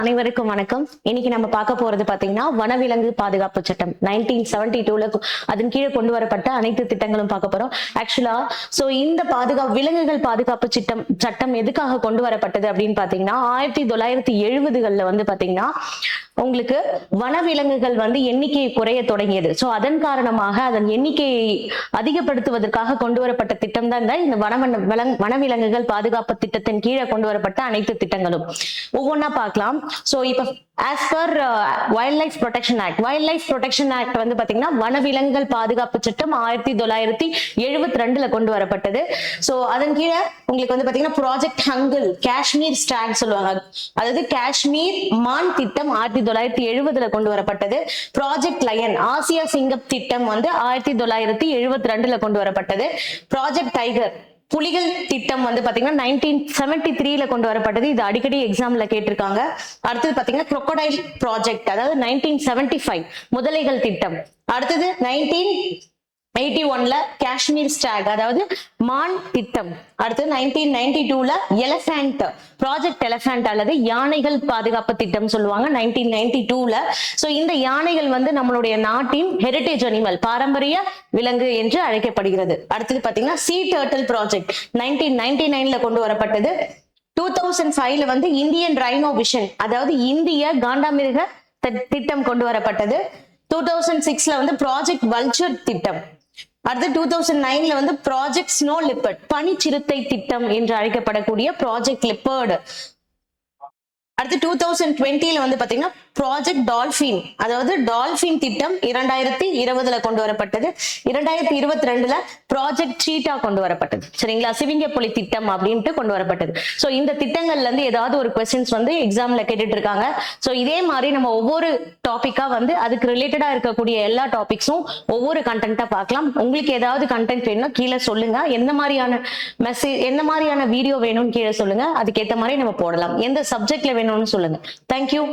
அனைவருக்கும் வணக்கம். இன்னைக்கு நம்ம பார்க்க போறது பாத்தீங்கன்னா வனவிலங்கு பாதுகாப்பு சட்டம் 1972ல அதன் கீழே கொண்டு வரப்பட்ட அனைத்து திட்டங்களும் பார்க்க போறோம். ஆக்சுவலா இந்த விலங்குகள் பாதுகாப்பு சட்டம் எதுக்காக கொண்டு வரப்பட்டது அப்படின்னு பாத்தீங்கன்னா 1970களில் வந்து பாத்தீங்கன்னா உங்களுக்கு வனவிலங்குகள் வந்து எண்ணிக்கை குறைய தொடங்கியது. அதன் காரணமாக அதன் எண்ணிக்கையை அதிகப்படுத்துவதற்காக கொண்டு வரப்பட்ட திட்டம் தான் இந்த வனவிலங்குகள் பாதுகாப்பு திட்டத்தின் கீழே கொண்டு வரப்பட்ட அனைத்து திட்டங்களும். ஒவ்வொன்னா பார்க்கலாம். இப்ப as per Wildlife Protection Act வந்து பாத்தீங்கன்னா வனவிலங்குகள் பாதுகாப்பு சட்டம் 1972ல கொண்டு வரப்பட்டது. அதன் கீழே உங்களுக்கு வந்து பாத்தீங்கன்னா ப்ராஜெக்ட் ஹங்கிள், காஷ்மீர் ஸ்டாக் சொல்லுவாங்க, அதாவது காஷ்மீர் மான் திட்டம் 1970ல கொண்டு வரப்பட்டது. ப்ராஜெக்ட் லயன், ஆசியா சிங்கம் திட்டம் வந்து 1972ல கொண்டு வரப்பட்டது. ப்ராஜெக்ட் டைகர், புலிகள் திட்டம் வந்து பாத்தீங்கன்னா 1973ல கொண்டு வரப்பட்டது. இது அடிக்கடி எக்ஸாம்ல கேட்டிருக்காங்க. அடுத்தது பாத்தீங்கன்னா crocodile ப்ராஜெக்ட், அதாவது 1975 முதலைகள் திட்டம். அடுத்தது 1981ல காஷ்மீர் ஸ்டாக், அதாவது மான் திட்டம். அடுத்து 1992ல எலஃபண்ட், ப்ராஜெக்ட் எலஃபண்ட் அல்லது யானைகள் பாதுகாப்பு திட்டம் சொல்லுவாங்க 1992ல. இந்த யானைகள் வந்து நம்மளுடைய நாட்டின் ஹெரிட்டேஜ் அனிமல், பாரம்பரிய விலங்கு என்று அழைக்கப்படுகிறது. அடுத்தது பாத்தீங்கன்னா சீ டர்ட்டில் ப்ராஜெக்ட் 1999ல கொண்டு வரப்பட்டது. 2005ல வந்து இந்தியன் ரைனோ விஷன், அதாவது இந்திய காண்டாமிருக திட்டம் கொண்டு வரப்பட்டது. 2006ல வந்து ப்ராஜெக்ட் வல்ச்சர் திட்டம். அடுத்து 2009ல வந்து ப்ராஜெக்ட் ஸ்னோ லிப்பர்ட், பனிச்சிறுத்தை திட்டம் என்று அழைக்கப்படக்கூடிய ப்ராஜெக்ட் லிப்பர்ட். அடுத்து 2020ல வந்து பாத்தீங்கன்னா ப்ராஜெக்ட் டால்பின், அதாவது டால்பின் திட்டம் 2020ல கொண்டு வரப்பட்டது. 2022ல ப்ராஜெக்ட் சீட்டா கொண்டு வரப்பட்டது. சரிங்களா, சிவிங்க புலி திட்டம் அப்படின்ட்டு கொண்டு வரப்பட்டது. இந்த திட்டங்கள்ல இருந்து ஏதாவது ஒரு கொஸ்டின்ஸ் வந்து எக்ஸாம்ல கேட்டுட்டு இருக்காங்க. இதே மாதிரி நம்ம ஒவ்வொரு டாபிக்கா வந்து அதுக்கு ரிலேட்டடா இருக்கக்கூடிய எல்லா டாபிக்ஸும் ஒவ்வொரு கண்டென்ட்டா பார்க்கலாம். உங்களுக்கு ஏதாவது கண்டென்ட் வேணும்னா கீழே சொல்லுங்க. எந்த மாதிரியான மெசேஜ், எந்த மாதிரியான வீடியோ வேணும்னு கீழே சொல்லுங்க. அதுக்கேற்ற மாதிரி நம்ம போடலாம். எந்த சப்ஜெக்ட்ல வேணும்னு சொல்லுங்க. தேங்க்யூ.